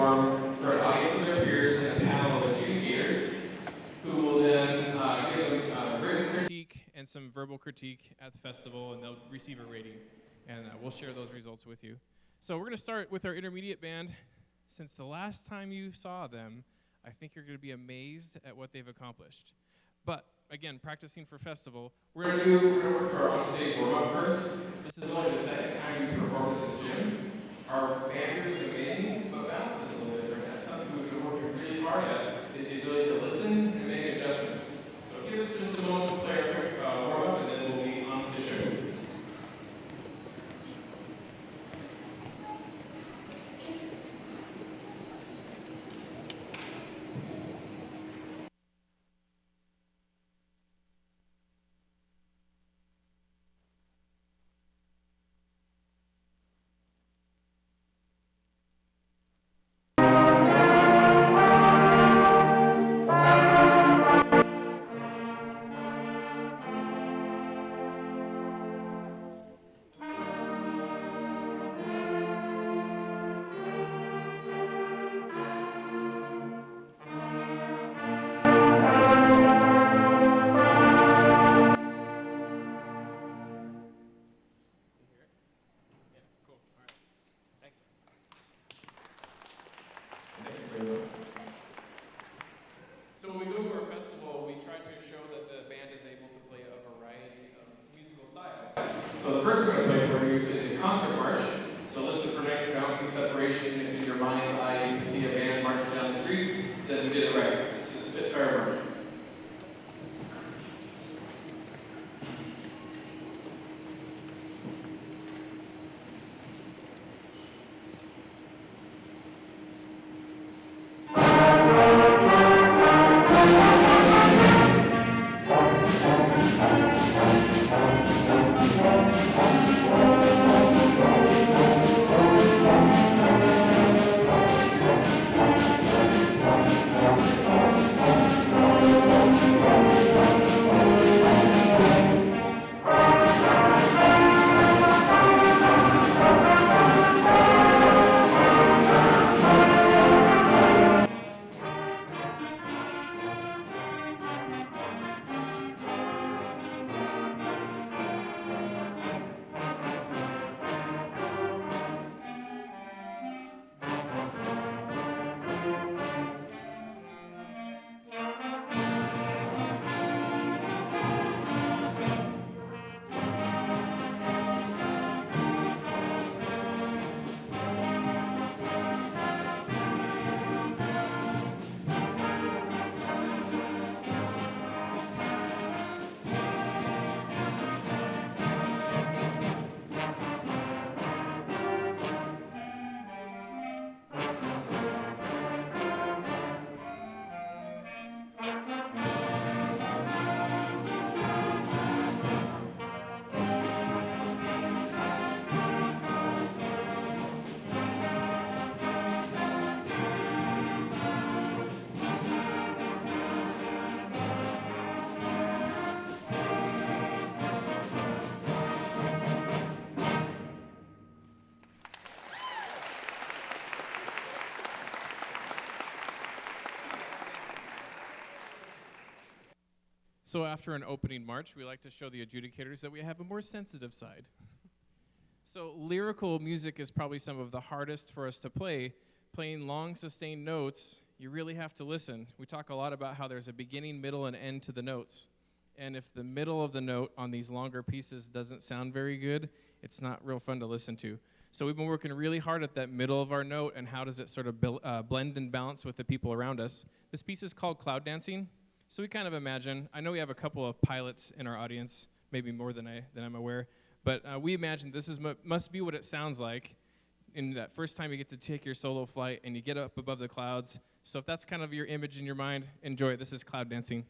perform for an audience of their peers and a panel of adjudicators who will then give them written critique and some verbal critique at the festival, and they'll receive a rating. And we'll share those results with you. So we're going to start with our intermediate band. Since the last time you saw them, I think you're going to be amazed at what they've accomplished. But again, practicing for festival, we're going to work our on-stage warm-up first. This is only the second time we performed at this gym. Our band here is amazing, but balance is a little different. That's something we've been working really hard at, is the ability to listen and make adjustments. So give us just a moment to play our quick warm-up, and then we'll be on with the show. So when we go to our festival, we try to show that the band is able to play a variety of musical styles. So the first thing I'm going to play for you is a concert march. So listen for nice bouncy separation. If in your mind's eye you can see a band marching down the street, then we did it right. It's the Spitfire March. So after an opening march, we like to show the adjudicators that we have a more sensitive side. So lyrical music is probably some of the hardest for us to play. Playing long sustained notes, you really have to listen. We talk a lot about how there's a beginning, middle, and end to the notes. And if the middle of the note on these longer pieces doesn't sound very good, it's not real fun to listen to. So we've been working really hard at that middle of our note and how does it sort of blend and balance with the people around us. This piece is called Cloud Dancing. So we kind of imagine, I know we have a couple of pilots in our audience, maybe more than I'm aware, but we imagine this must be what it sounds like in that first time you get to take your solo flight and you get up above the clouds. So if that's kind of your image in your mind, enjoy it. This is Cloud Dancing.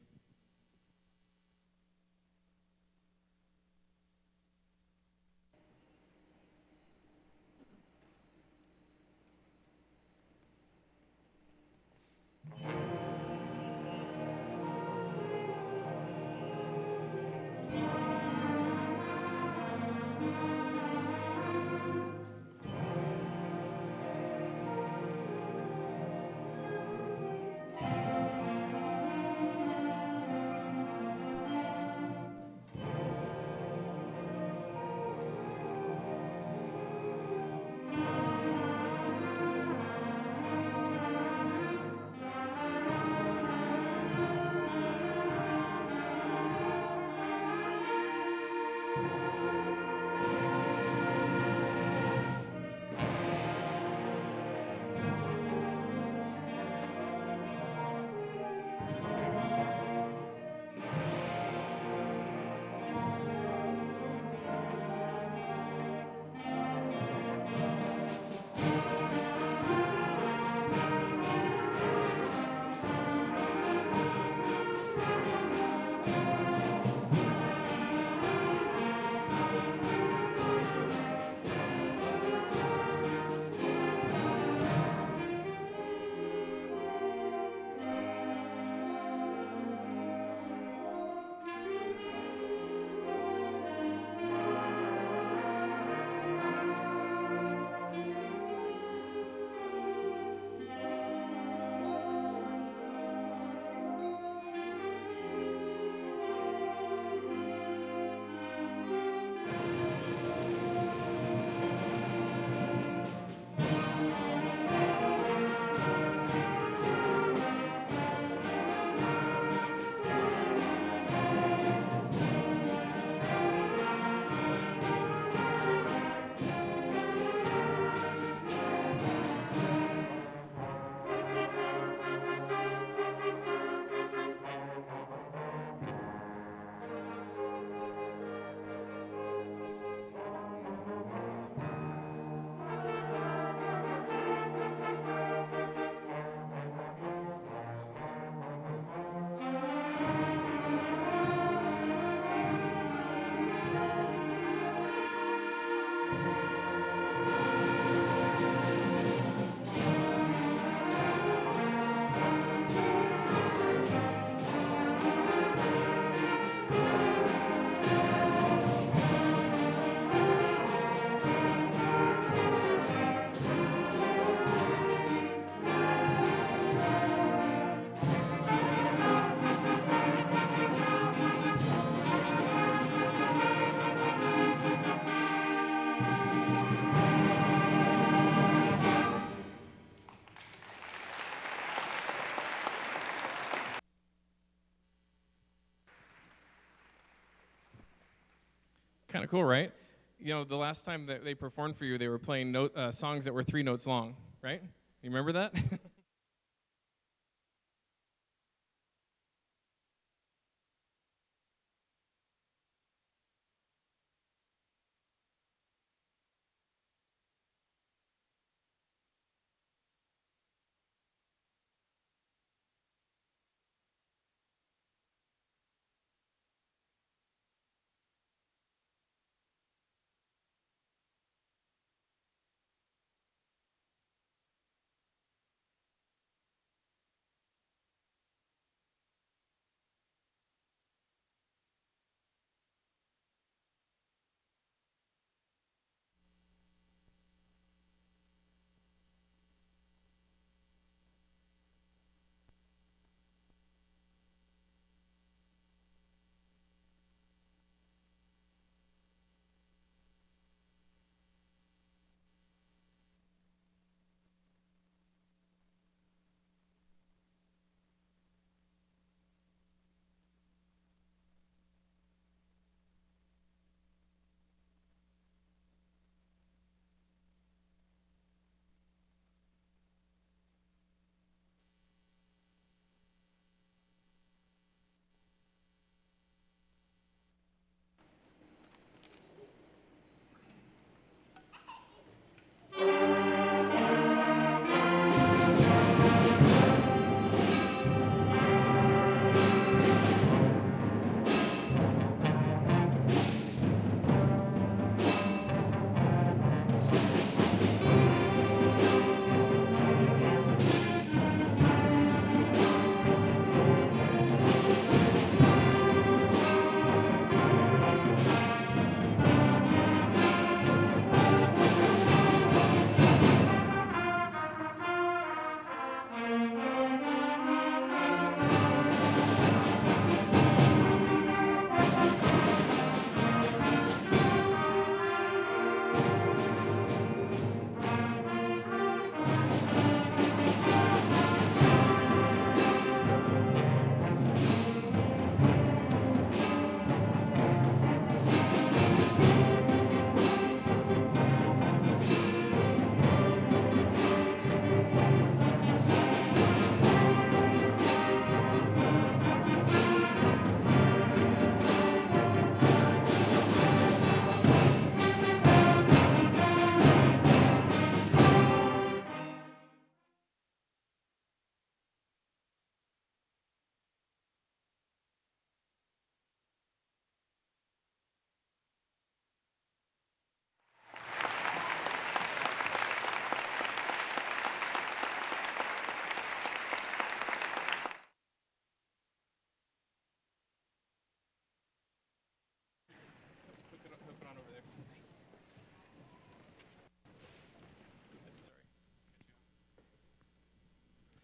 Kind of cool, right? You know, the last time that they performed for you, they were playing songs that were 3 notes long, right? You remember that?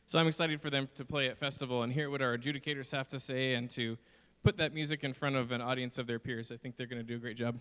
So I'm excited for them to play at festival and hear what our adjudicators have to say and to put that music in front of an audience of their peers. I think they're going to do a great job.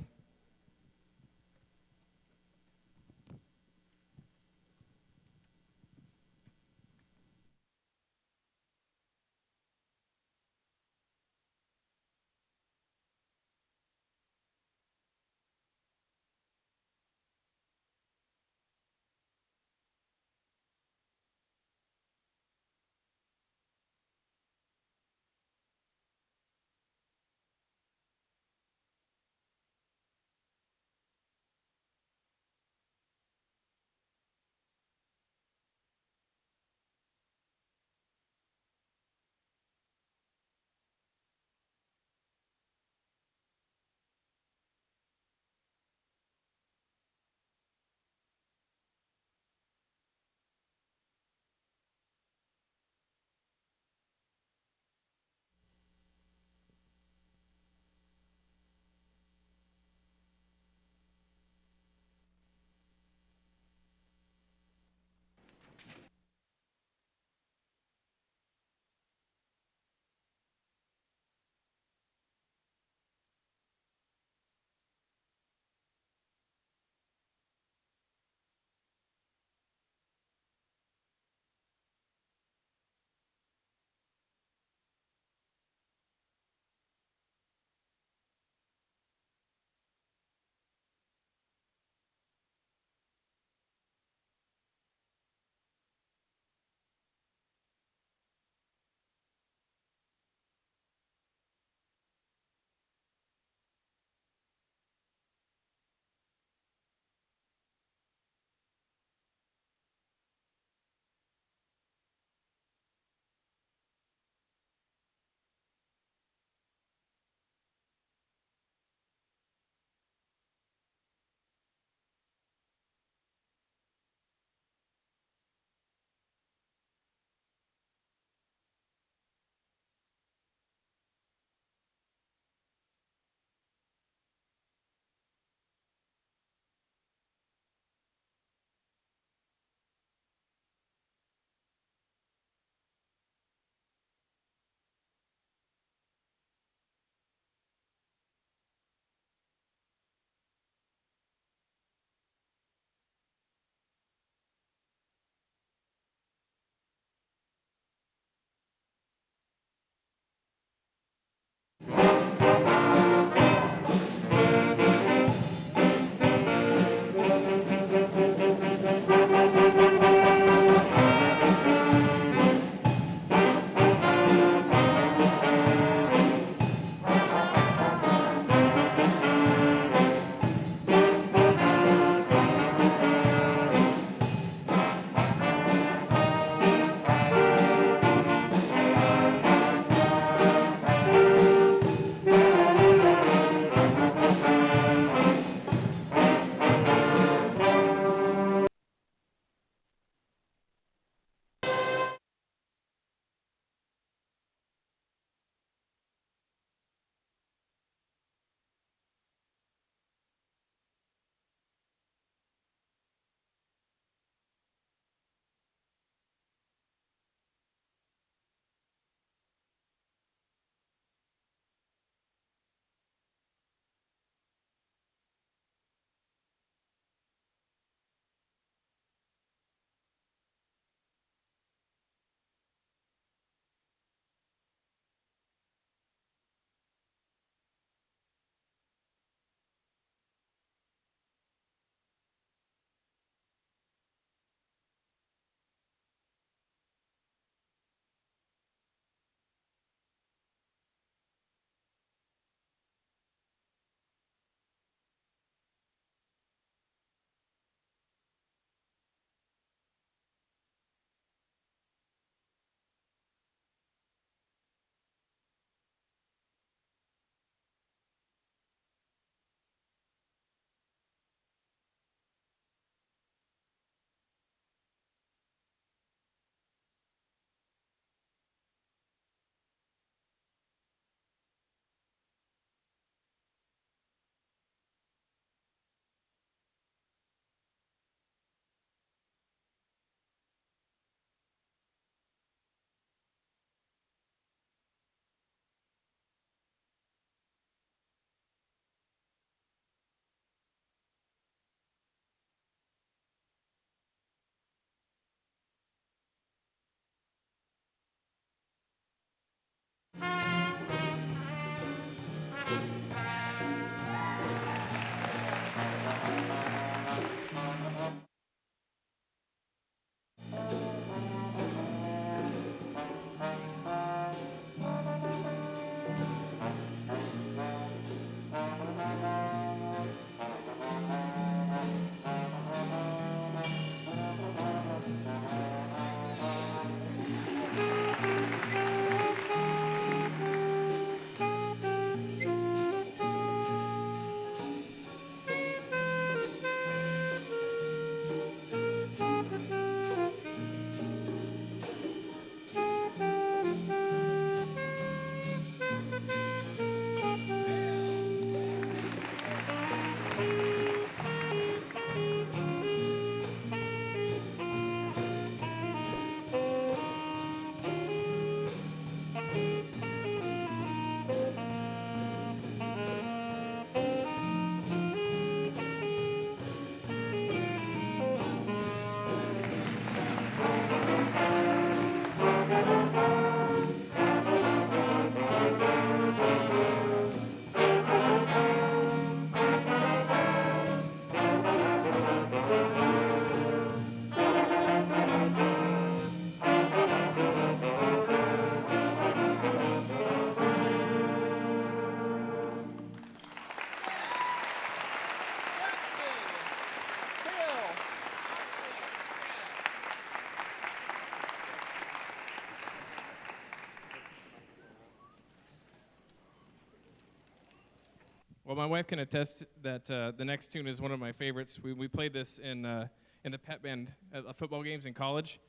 Well, my wife can attest that the next tune is one of my favorites. We played this in the pep band at football games in college.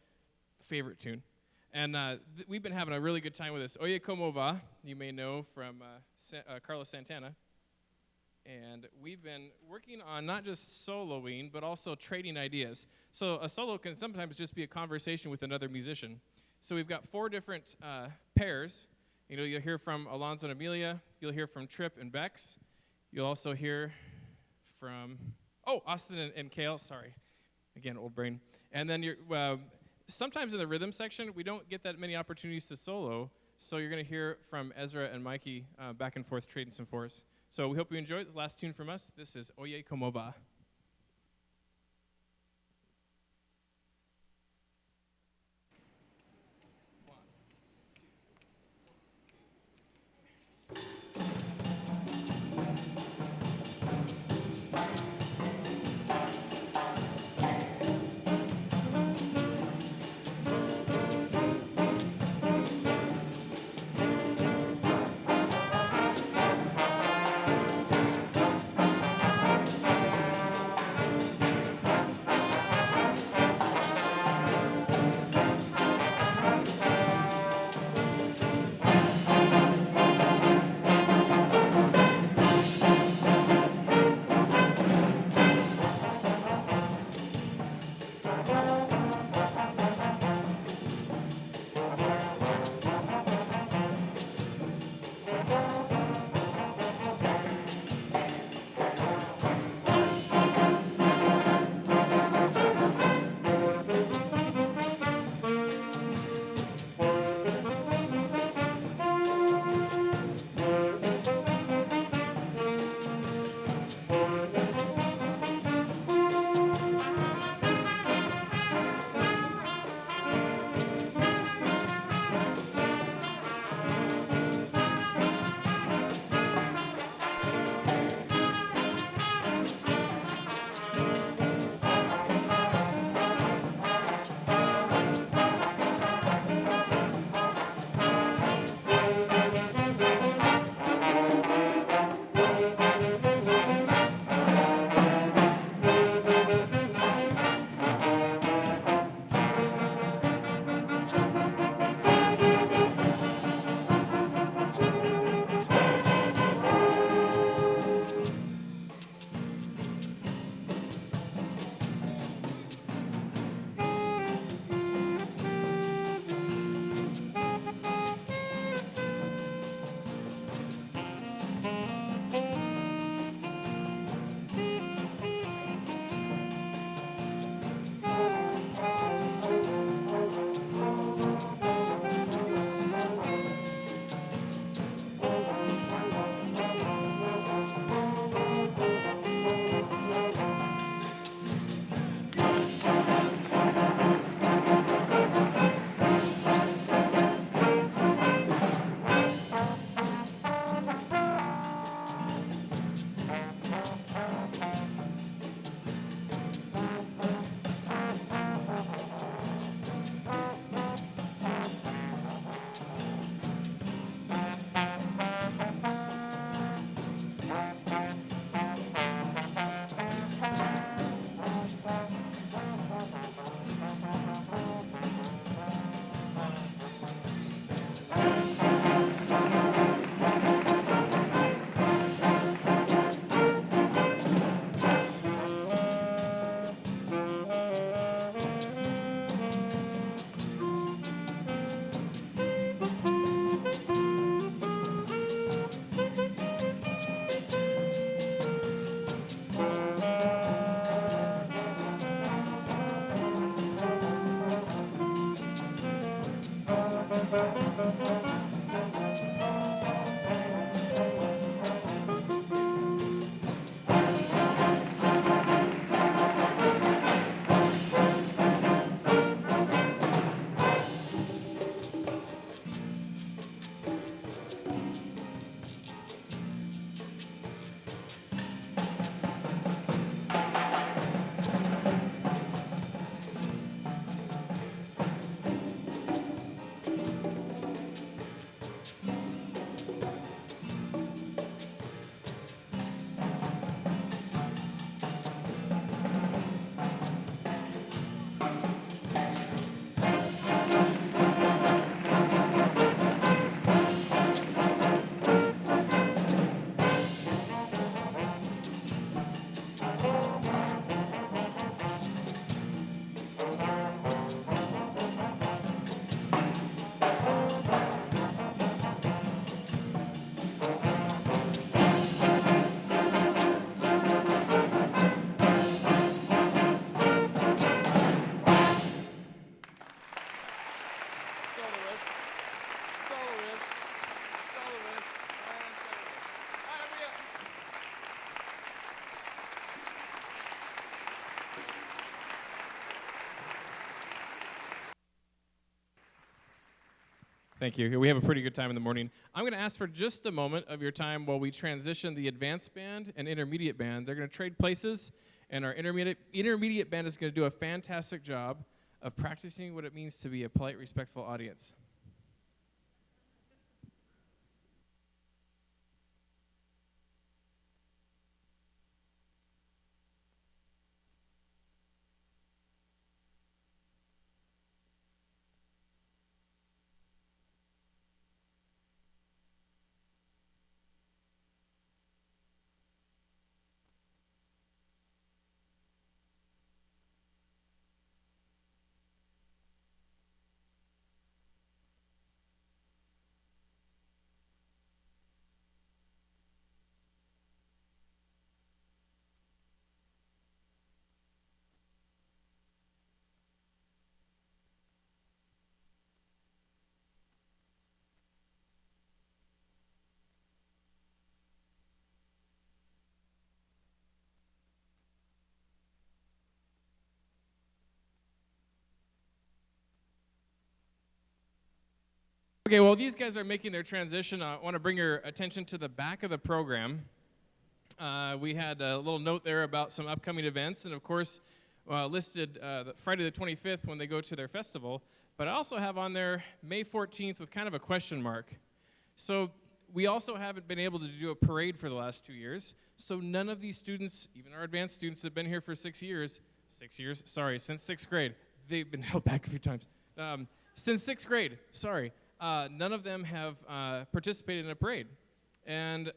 Favorite tune. And we've been having a really good time with this. Oye Como Va, you may know from Carlos Santana. And we've been working on not just soloing, but also trading ideas. So a solo can sometimes just be a conversation with another musician. So we've got 4 different pairs. You know, you'll hear from Alonzo and Amelia. You'll hear from Trip and Bex. You'll also hear from, Austin and Kale. Sorry. Again, old brain. And then sometimes in the rhythm section, we don't get that many opportunities to solo. So you're going to hear from Ezra and Mikey back and forth trading some fours. So we hope you enjoy the last tune from us. This is Oye Como Va. Thank you. We have a pretty good time in the morning. I'm going to ask for just a moment of your time while we transition the advanced band and intermediate band. They're going to trade places, and our intermediate band is going to do a fantastic job of practicing what it means to be a polite, respectful audience. Okay, well, these guys are making their transition. I want to bring your attention to the back of the program. We had a little note there about some upcoming events, and of course, listed Friday the 25th when they go to their festival. But I also have on there May 14th with kind of a question mark. So we also haven't been able to do a parade for the last 2 years. So none of these students, even our advanced students, have been here for 6 years. 6 years? Sorry, since sixth grade. They've been held back a few times. Since sixth grade, sorry. None of them have participated in a parade. And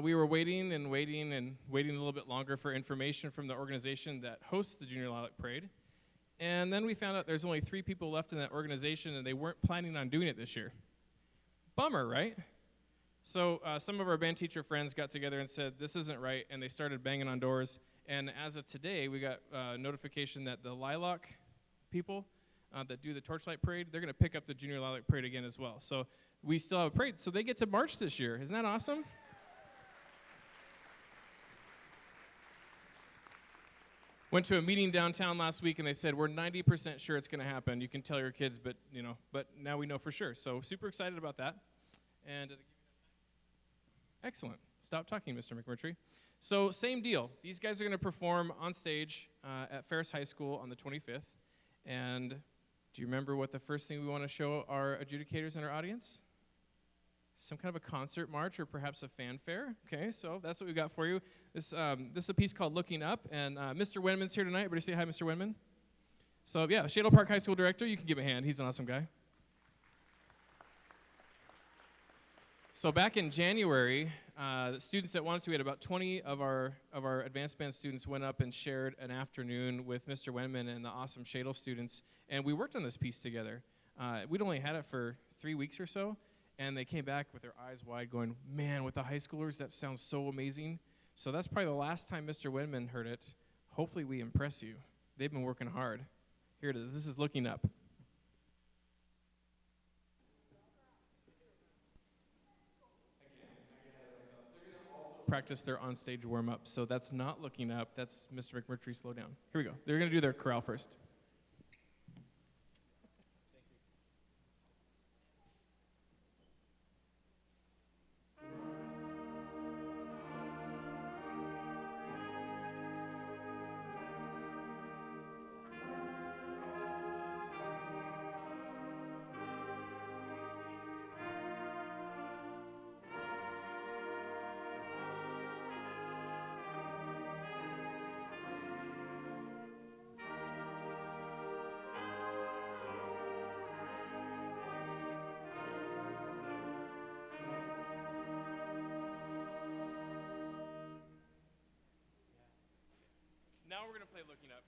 we were waiting a little bit longer for information from the organization that hosts the Junior Lilac Parade. And then we found out there's only 3 people left in that organization, and they weren't planning on doing it this year. Bummer, right? So some of our band teacher friends got together and said, this isn't right, and they started banging on doors. And as of today, we got notification that the Lilac people that do the Torchlight Parade, they're going to pick up the Junior Lilac Parade again as well. So we still have a parade. So they get to march this year. Isn't that awesome? Went to a meeting downtown last week, and they said, we're 90% sure it's going to happen. You can tell your kids, but now we know for sure. So super excited about that. And excellent. Stop talking, Mr. McMurtry. So same deal. These guys are going to perform on stage at Ferris High School on the 25th. And do you remember what the first thing we want to show our adjudicators and our audience? Some kind of a concert march or perhaps a fanfare. Okay, so that's what we got for you. This is a piece called Looking Up, and Mr. Wenman's here tonight. Everybody say hi, Mr. Wenman. So yeah, Shadle Park High School director, you can give a hand. He's an awesome guy. So back in January, the students that wanted to, we had about 20 of our advanced band students went up and shared an afternoon with Mr. Wenman and the awesome Shadle students, and we worked on this piece together. We'd only had it for 3 weeks or so, and they came back with their eyes wide going, man, with the high schoolers, that sounds so amazing. So that's probably the last time Mr. Wenman heard it. Hopefully we impress you. They've been working hard. Here it is. This is Looking Up. Practice their on-stage warm-up. So that's not Looking Up. That's Mr. McMurtry, Slow Down. Here we go. They're going to do their chorale first. Now we're going to play Looking Up.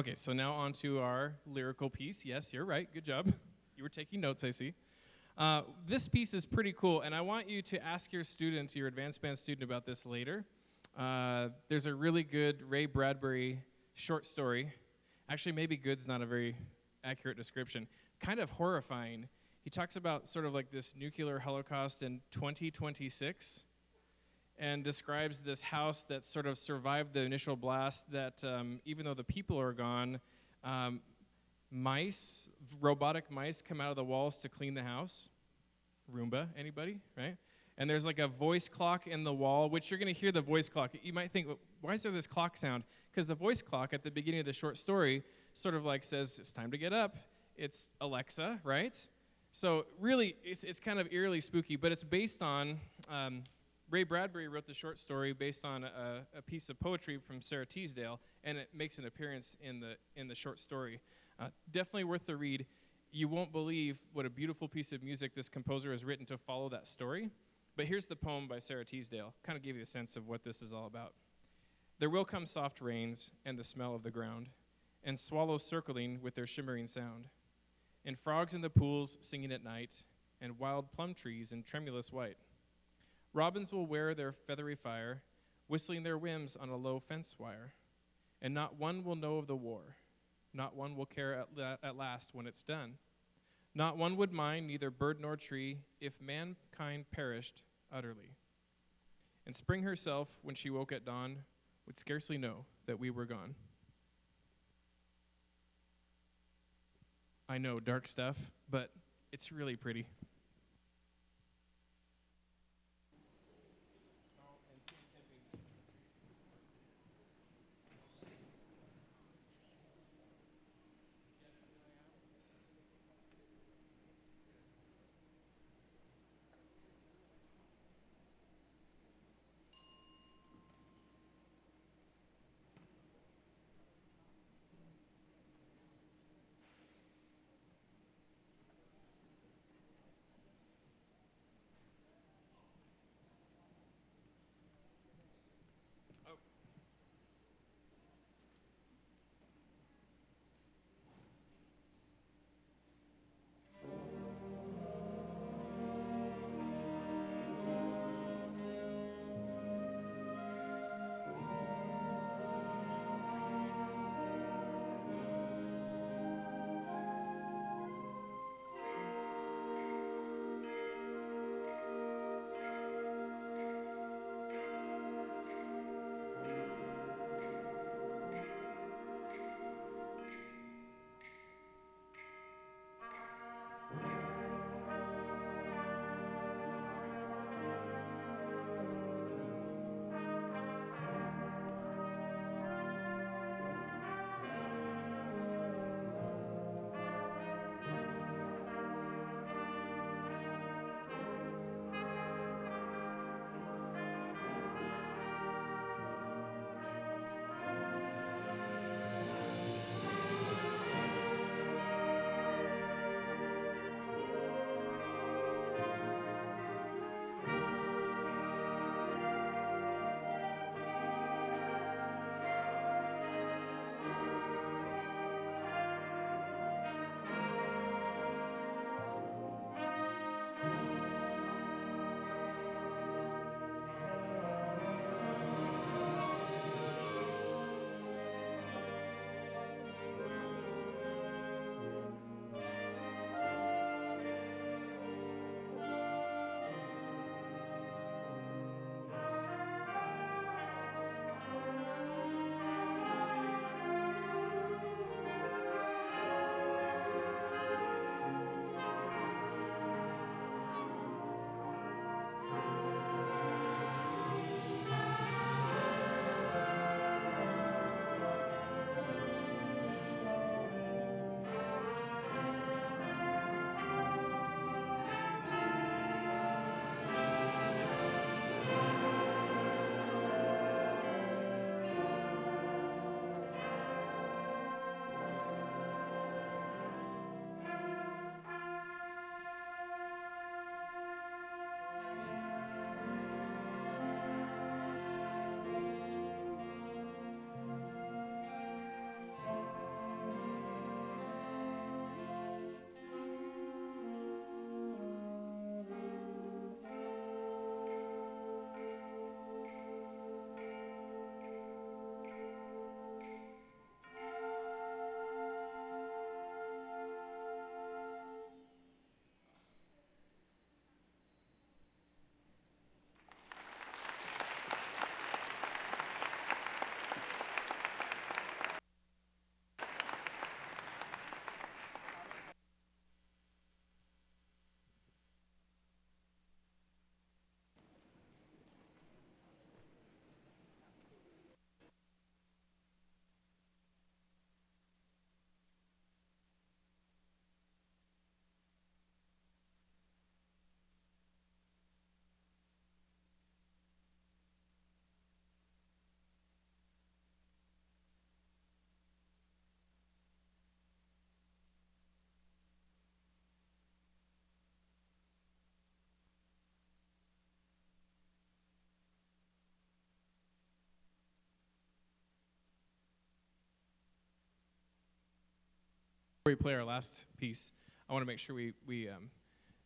Okay, so now on to our lyrical piece. Yes, you're right. Good job. You were taking notes, I see. This piece is pretty cool, and I want you to ask your student, your advanced band student, about this later. There's a really good Ray Bradbury short story. Actually, maybe good's not a very accurate description. Kind of horrifying. He talks about sort of like this nuclear holocaust in 2026 and describes this house that sort of survived the initial blast that even though the people are gone, robotic mice come out of the walls to clean the house. Roomba, anybody, right? And there's like a voice clock in the wall, which you're going to hear the voice clock. You might think, why is there this clock sound? Because the voice clock at the beginning of the short story sort of like says, it's time to get up. It's Alexa, right? So really, it's kind of eerily spooky, but it's based on, Ray Bradbury wrote the short story based on a piece of poetry from Sarah Teasdale, and it makes an appearance in the short story. Definitely worth the read. You won't believe what a beautiful piece of music this composer has written to follow that story. But here's the poem by Sarah Teasdale. Kind of give you a sense of what this is all about. There will come soft rains and the smell of the ground, and swallows circling with their shimmering sound, and frogs in the pools singing at night, and wild plum trees in tremulous white. Robins will wear their feathery fire, whistling their whims on a low fence wire, and not one will know of the war. Not one will care at last when it's done. Not one would mind, neither bird nor tree, if mankind perished utterly. And spring herself, when she woke at dawn, would scarcely know that we were gone. I know, dark stuff, but it's really pretty. we play our last piece, I want to make sure we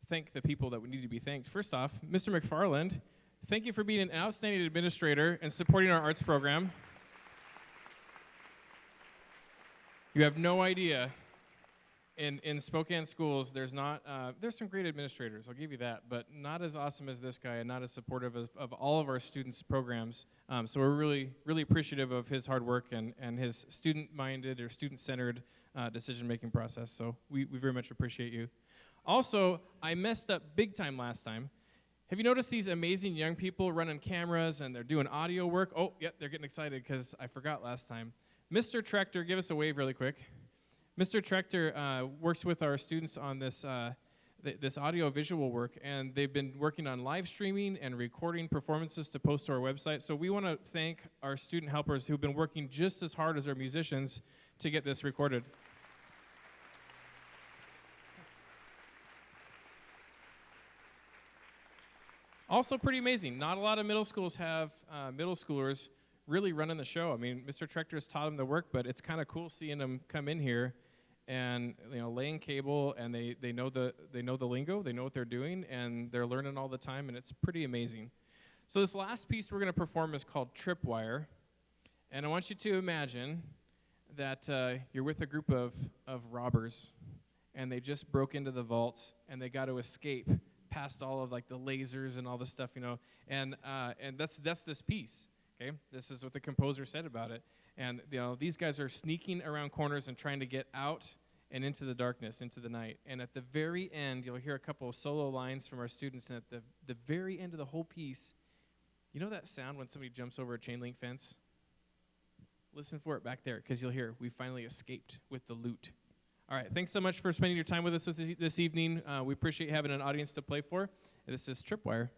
thank the people that we need to be thanked. First off, Mr. McFarland, thank you for being an outstanding administrator and supporting our arts program. You have no idea. In Spokane schools, there's some great administrators, I'll give you that, but not as awesome as this guy and not as supportive of all of our students' programs. So we're really, really appreciative of his hard work and his student-minded or student-centered decision-making process. So we very much appreciate you. Also, I messed up big time last time. Have you noticed these amazing young people running cameras and they're doing audio work? Oh, yep, they're getting excited because I forgot last time. Mr. Trechter, give us a wave really quick. Mr. Trechter works with our students on this this audio-visual work, and they've been working on live streaming and recording performances to post to our website. So we want to thank our student helpers who've been working just as hard as our musicians to get this recorded. Also pretty amazing. Not a lot of middle schools have middle schoolers really running the show. I mean, Mr. Trechter's taught them the work, but it's kind of cool seeing them come in here and laying cable, and they know the lingo, they know what they're doing, and they're learning all the time, and it's pretty amazing. So this last piece we're going to perform is called Tripwire, and I want you to imagine that you're with a group of robbers, and they just broke into the vault, and they got to escape past all of like the lasers and all this stuff, and that's this piece. Okay, this is what the composer said about it. And these guys are sneaking around corners and trying to get out and into the darkness, into the night. And at the very end, you'll hear a couple of solo lines from our students. And at the very end of the whole piece, you know that sound when somebody jumps over a chain link fence? Listen for it back there, because you'll hear, we finally escaped with the loot. All right, thanks so much for spending your time with us this evening. We appreciate having an audience to play for. This is Tripwire.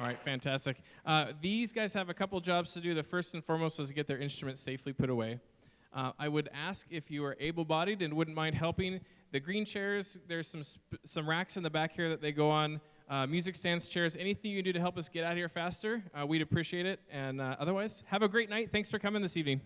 All right, fantastic. These guys have a couple jobs to do. The first and foremost is to get their instruments safely put away. I would ask if you are able-bodied and wouldn't mind helping. The green chairs, there's some racks in the back here that they go on. Music stands, chairs, anything you can do to help us get out of here faster, we'd appreciate it. And otherwise, have a great night. Thanks for coming this evening.